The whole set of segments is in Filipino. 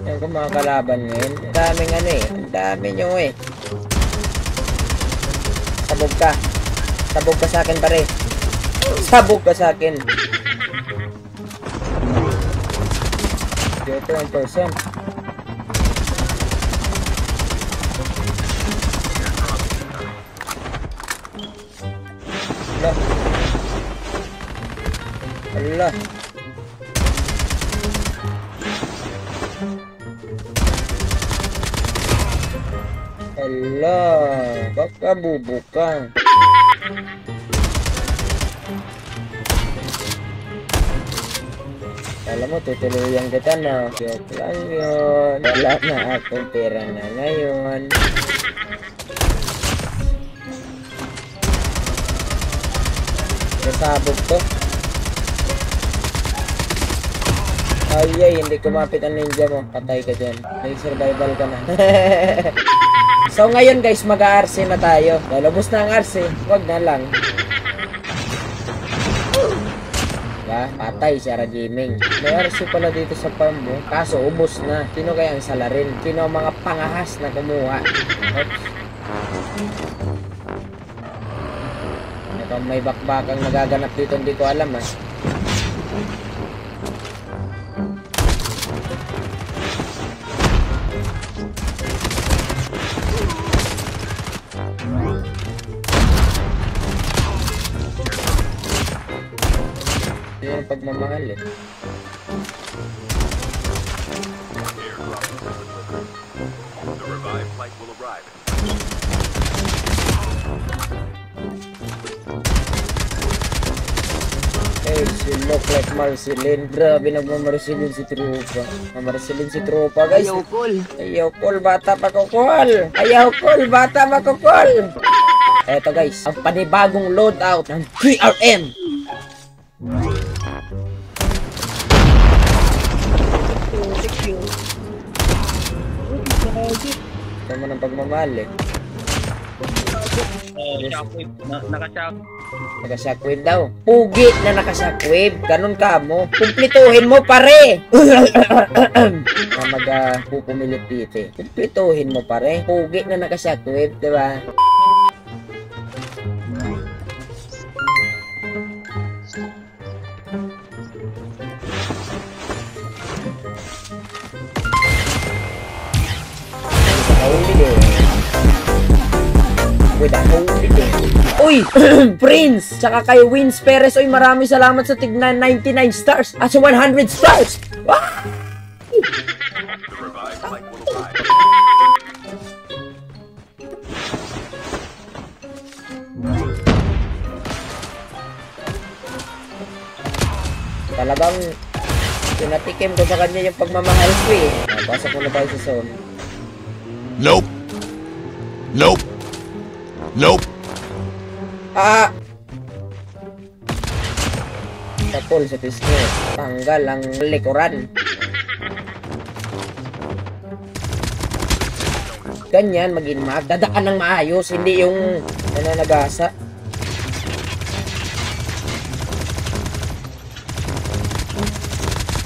Yan kung mga kalaban ngayon. Ang daming ano eh. Ang dami nyo eh. Sabog ka. Sabog ka sa akin pare. Sabog ka sa akin. Dito 1%. Allah. Allah. Allah, baka bubukang. Alam mo, tutuluyan kita na. Joke lang yun. Wala na akong pera na ngayon. Nasabog to. Ay, hindi kumapit ang ninja mo. Patay ka dyan. May survival ka na. So ngayon guys, mag-RC na tayo. Lalabos na ang RC. Wag na lang. Diba? Patay si Ara Gaming. May RC pala dito sa farm mo. Kaso ubos na. Sino kaya ang salarin? Sino ang mga pangahas na kumuha? Oops. Ito may bakbakang nagaganap dito. Hindi ko alam ah. Yung pagmamahal eh. Hey, she look like Marceline. Grabe nagmamarceline si Tropa. Mamarceline si Tropa guys. Ayaw call. Ayaw call, bata pa kukul. Ayaw call, bata pa kukul. Eto guys, ang panibagong loadout ng 3RM. Tama ng pagmamahal eh. Shockwave. Naka-shock. Naka-shockwave daw. Pugi na naka-shockwave. Ganun ka mo. Kumplituhin mo pare. Na mag-pupumilit dito eh. Kumplituhin mo pare. Pugi na naka-shockwave, diba? Uy! Prince! Tsaka kay Wins Perez. Uy, maraming salamat sa tignan 99 stars at sa 100 stars! Ah! Talagang pinatikim ko sa kanya yung pagmamahal ko eh. Pasok mo na tayo sa zone. Nope. Nope. Nope. Ah! Tapol sa pisngi. Tanggal ang likuran. Ganyan, mag-inmag. Dadaan ng maayos, hindi yung nananagasa.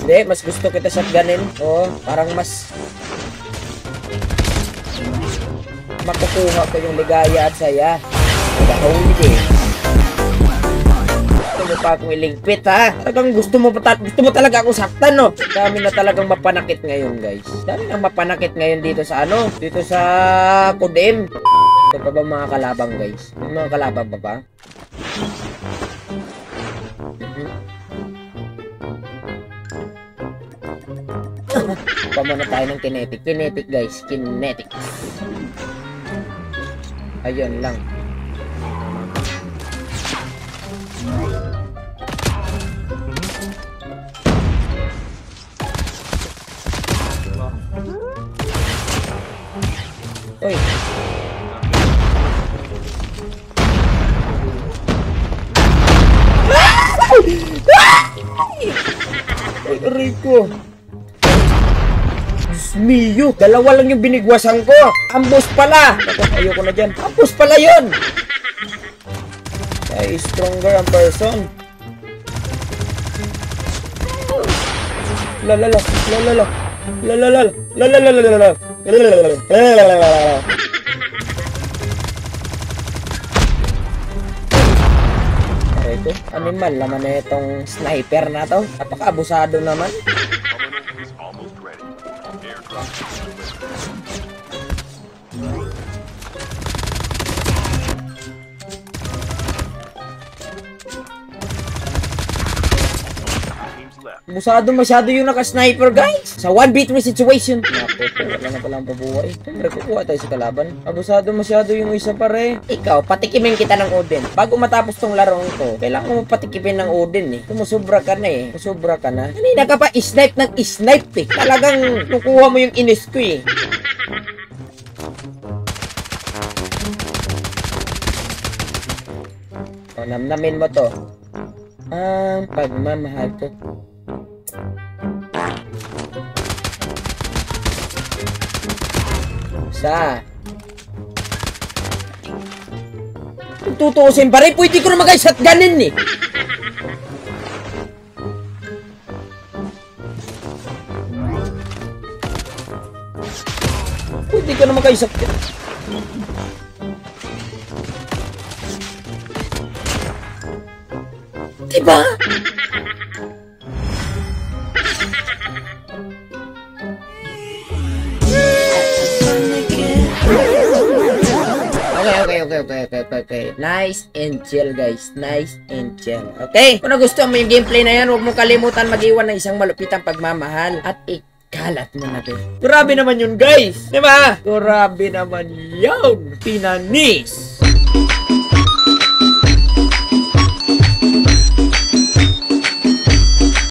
Hindi, mas gusto kita shotgunin. Oo, parang mas makukuha ko yung ligaya at saya. Nagahuli eh. Gusto mo pa akong iligpit ha? Talagang gusto mo talaga akong saktan no? Dami na talagang mapanakit ngayon guys. Dami nang mapanakit ngayon dito sa ano? Dito sa Kudim. Ito pa ba mga kalabang guys? May mga kalabang pa ba? Pamana tayo ng kinetic. Kinetic guys. Kinetic. Ayun lang. Uy. Ay, Rico. Mio, dalawa lang yung binigwasan ko. Ambos pala. Ayoko na dyan. Ambos pala yun. Ay, stronger ang person. Lalala. Lalalala. Lalalala. Lalalala. Ito, animal naman na itong sniper na to. Napaka-abusado naman. Terminal is almost ready. Airdrop is delivered. Teams left. Abusado masyado yung naka-sniper, guys. Sa 1v3 situation. Naku, wala na palang pabuhay. Siyempre, kukuha tayo sa kalaban. Abusado masyado yung isa, pare. Ikaw, patikimin kita ng Odin. Bago matapos tong larong ko, kailangan mo patikimin ng Odin eh. Kumusubra ka na eh. Kusubra ka na. Kanina ka pa snipe ng snipe eh. Talagang kukuha mo yung inis ko eh. O, namnamin mo to. Ang pagmamahal ko. Sa kung tutuusin pare, pwede ko na mag-shotgunin eh. Pwede ko na mag-shotgun. Diba? Okay. Nice and chill, guys. Nice and chill. Okay? Kung nagustuhan mo yung gameplay na yan, huwag mo kalimutan mag-iwan ng isang malupitang pagmamahal at ikalat mo na din. Grabe naman yun, guys. Diba? Grabe naman yun. Pinanis.